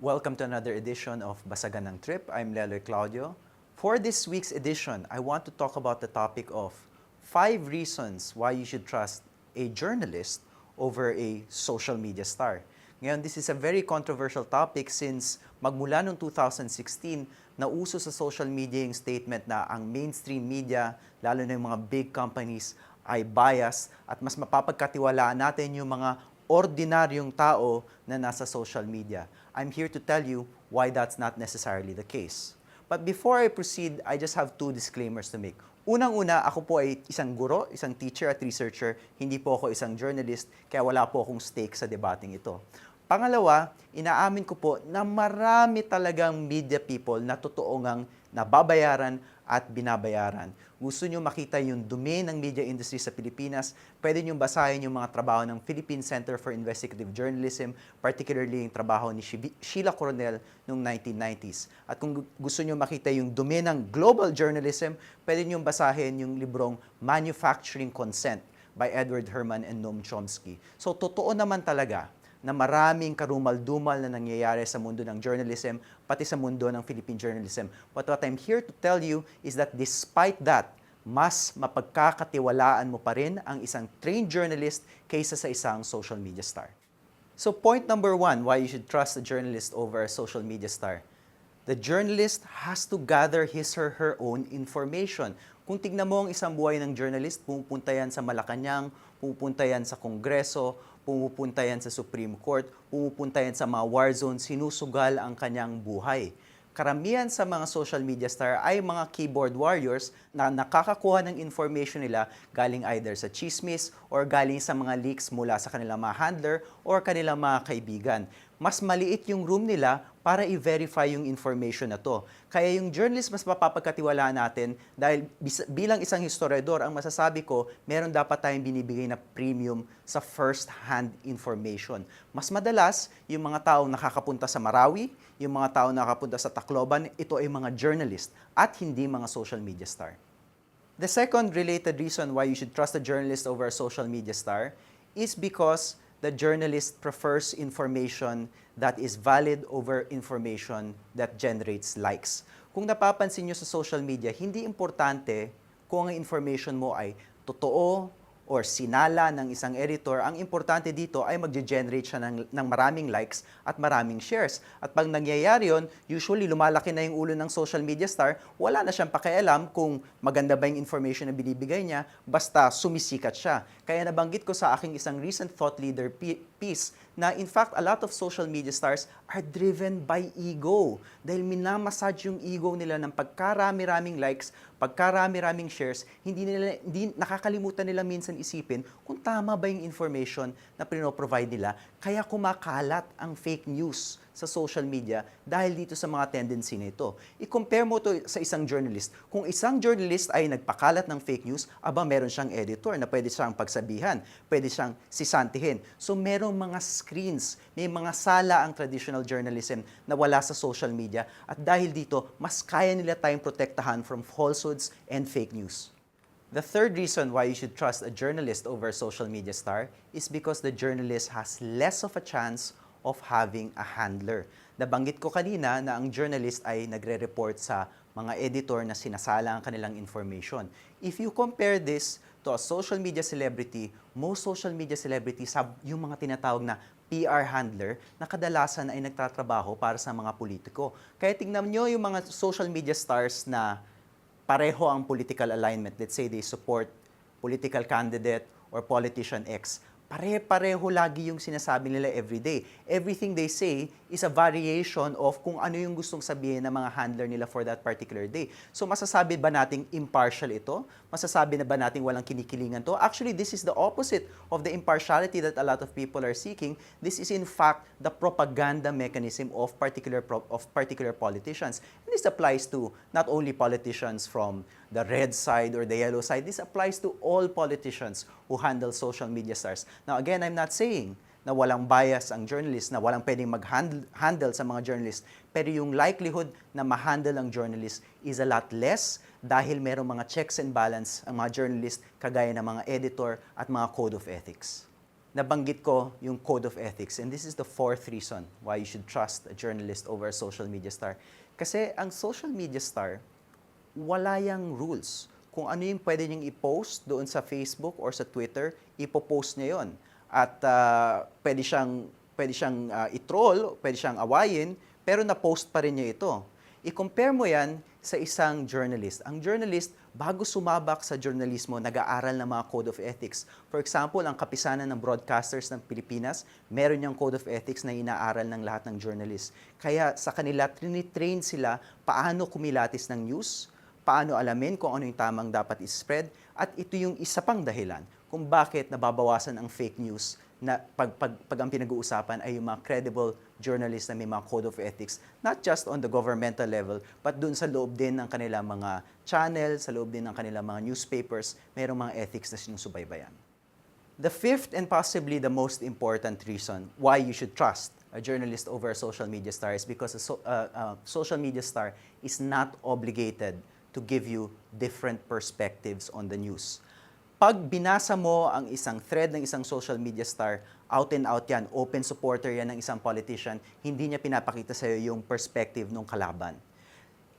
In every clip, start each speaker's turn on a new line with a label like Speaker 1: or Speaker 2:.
Speaker 1: Welcome to another edition of Basagan ng Trip. I'm Leloy Claudio. For this week's edition, I want to talk about the topic of 5 reasons why you should trust a journalist over a social media star. Ngayon, this is a very controversial topic since magmula noong 2016, nauso sa social media yung statement na ang mainstream media, lalo na yung mga big companies, ay bias at mas mapapagkatiwalaan natin yung mga ordinaryong tao na nasa social media. I'm here to tell you why that's not necessarily the case. But before I proceed, I just have 2 disclaimers to make. Unang-una, ako po ay isang guro, isang teacher at researcher, hindi po ako isang journalist, kaya wala po akong stake sa debating ito. Pangalawa, inaamin ko po na marami talagang media people na totoo ngang nababayaran at binabayaran. Gusto nyo makita yung dumi ng media industry sa Pilipinas, pwede nyo basahin yung mga trabaho ng Philippine Center for Investigative Journalism, particularly yung trabaho ni Sheila Coronel noong 1990s. At kung gusto nyo makita yung dumi ng global journalism, pwede nyo basahin yung librong Manufacturing Consent by Edward Herman and Noam Chomsky. So totoo naman talaga na maraming karumal-dumal na nangyayari sa mundo ng journalism, pati sa mundo ng Philippine journalism. But what I'm here to tell you is that despite that, mas mapagkakatiwalaan mo pa rin ang isang trained journalist kaysa sa isang social media star. So point number 1, why you should trust a journalist over a social media star. The journalist has to gather his or her own information. Kung tignan mo ang isang buhay ng journalist, pumupunta yan sa Malacanang, pumupunta yan sa Kongreso, pumupunta yan sa Supreme Court, pumupunta yan sa mga war zones, sinusugal ang kanyang buhay. Karamihan sa mga social media star ay mga keyboard warriors na nakakakuha ng information nila galing either sa chismis or galing sa mga leaks mula sa kanilang mga handler or kanilang mga kaibigan. Mas maliit yung room nila para i-verify yung information na to. Kaya yung journalist mas mapapagkatiwalaan natin dahil bilang isang historiador, ang masasabi ko, meron dapat tayong binibigay na premium sa first-hand information. Mas madalas, yung mga taong nakakapunta sa Marawi, yung mga taong nakakapunta sa Tacloban, ito ay mga journalist at hindi mga social media star. The second related reason why you should trust a journalist over a social media star is because the journalist prefers information that is valid over information that generates likes. Kung napapansin nyo sa social media, hindi importante kung ang information mo ay totoo or sinala ng isang editor. Ang importante dito ay magge-generate siya ng maraming likes at maraming shares. At pag nangyayari yun, usually lumalaki na yung ulo ng social media star, wala na siyang pakialam kung maganda ba yung information na binibigay niya, basta sumisikat siya. Kaya nabanggit ko sa aking isang recent thought leader piece na in fact, a lot of social media stars are driven by ego. Dahil minamassage yung ego nila ng pagkarami-raming likes, pagkarami-raming shares, hindi nakakalimutan nila minsan isipin kung tama ba yung information na pinoprovide nila. Kaya kumakalat ang fake news sa social media dahil dito sa mga tendency na ito. I-compare mo to sa isang journalist. Kung isang journalist ay nagpakalat ng fake news, meron siyang editor na pwede siyang pagsabihan, pwede siyang sisantihin. So merong mga screens, may mga sala ang traditional journalism na wala sa social media at dahil dito, mas kaya nila tayong protektahan from falsehoods and fake news. The third reason why you should trust a journalist over a social media star is because the journalist has less of a chance of having a handler. Nabanggit ko kanina na ang journalist ay nagre-report sa mga editor na sinasala ang kanilang information. If you compare this to a social media celebrity, most social media celebrities have yung mga tinatawag na PR handler na kadalasan ay nagtatrabaho para sa mga politiko. Kaya tingnan nyo yung mga social media stars na pareho ang political alignment. Let's say they support political candidate or politician X. Pare-pareho lagi yung sinasabi nila everyday. Everything they say is a variation of kung ano yung gustong sabihin ng mga handler nila for that particular day. So masasabi ba nating impartial ito? Masasabi na ba nating walang kinikilingan to? Actually, this is the opposite of the impartiality that a lot of people are seeking. This is in fact the propaganda mechanism of particular politicians. And this applies to not only politicians from the red side or the yellow side. This applies to all politicians who handle social media stars. Now again, I'm not saying na walang bias ang journalist, na walang pwedeng mag-handle sa mga journalist, pero yung likelihood na ma-handle ang journalist is a lot less dahil merong mga checks and balance ang mga journalist kagaya ng mga editor at mga code of ethics. nabanggit ko yung code of ethics. And this is the fourth reason why you should trust a journalist over a social media star. Kasi ang social media star, wala yang rules. Kung ano yung pwede niyang i-post doon sa Facebook or sa Twitter, ipopost niya yon. At pwede siyang i-troll, pwede siyang awayin, pero na-post pa rin niya ito. I-compare mo yan sa isang journalist. Ang journalist, bago sumabak sa journalismo, nag-aaral ng mga code of ethics. For example, ang kapisanan ng broadcasters ng Pilipinas, meron niyang code of ethics na inaaral ng lahat ng journalist. Kaya sa kanila, trinitrain sila paano kumilatis ng news, paano alamin kung ano yung tamang dapat i-spread, at ito yung isa pang dahilan kung bakit nababawasan ang fake news na pag ang pinag-uusapan ay yung mga credible journalists na may mga code of ethics, not just on the governmental level, but dun sa loob din ng kanilang mga channel, sa loob din ng kanilang mga newspapers, mayroong mga ethics na sinusubaybayan. The fifth and possibly the most important reason why you should trust a journalist over a social media star is because a social media star is not obligated to give you different perspectives on the news. Pag binasa mo ang isang thread ng isang social media star, out and out yan, open supporter yan ng isang politician, hindi niya pinapakita sa iyo yung perspective ng kalaban.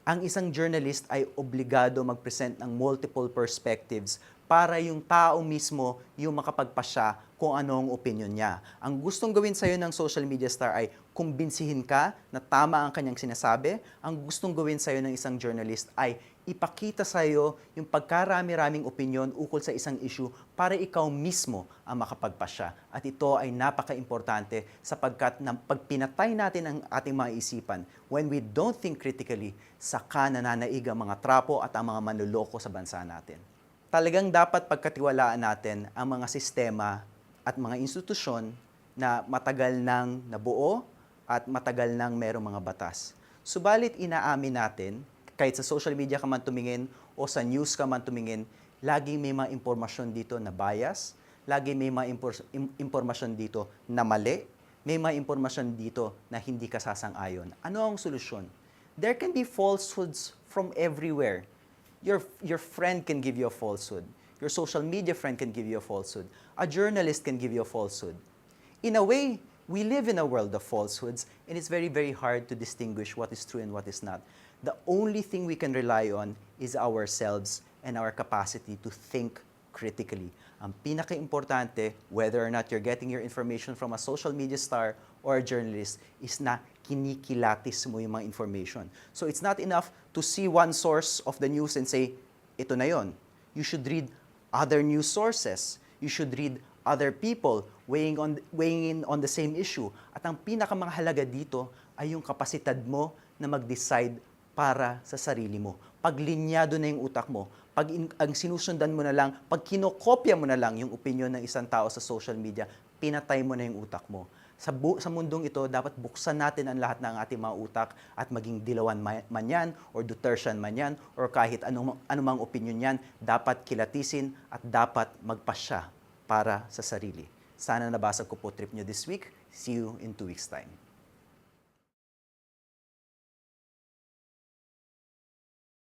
Speaker 1: Ang isang journalist ay obligado mag-present ng multiple perspectives para yung tao mismo yung makapagpasya kung anong opinion niya. Ang gustong gawin sa'yo ng social media star ay kumbinsihin ka na tama ang kanyang sinasabi. Ang gustong gawin sa'yo ng isang journalist ay ipakita sa'yo yung pagkarami-raming opinion ukol sa isang issue para ikaw mismo ang makapagpasya. At ito ay napaka-importante sapagkat pag pinatay natin ang ating mga isipan, when we don't think critically, saka nananaig ang mga trapo at ang mga manloloko sa bansa natin. Talagang dapat pagkatiwalaan natin ang mga sistema at mga institusyon na matagal nang nabuo at matagal nang merong mga batas. Subalit inaamin natin, kahit sa social media ka man tumingin o sa news ka man tumingin, laging may mga impormasyon dito na bias, laging may mga impormasyon dito na mali, may mga impormasyon dito na hindi ka sasang-ayon. Ano ang solusyon? There can be falsehoods from everywhere. Your friend can give you a falsehood. Your social media friend can give you a falsehood. A journalist can give you a falsehood. In a way, we live in a world of falsehoods, and it's very, very hard to distinguish what is true and what is not. The only thing we can rely on is ourselves and our capacity to think critically. Ang pinaka-importante, whether or not you're getting your information from a social media star or a journalist, is na kinikilatis mo yung mga information. So it's not enough to see one source of the news and say, ito na yon. You should read other news sources. You should read other people weighing in on the same issue. At ang pinakamahalaga dito ay yung kapasidad mo na mag-decide para sa sarili mo. Pag linyado na yung utak mo, pag ang sinusundan mo na lang, pag kinokopya mo na lang yung opinion ng isang tao sa social media, pinatay mo na yung utak mo. Sa mundong ito, dapat buksan natin ang lahat ng ating mga utak at maging Dilawan man yan, or Dutertian man yan, or kahit anumang opinion yan, dapat kilatisin at dapat magpasya para sa sarili. Sana nabasa ko po trip nyo this week. See you in 2 weeks' time.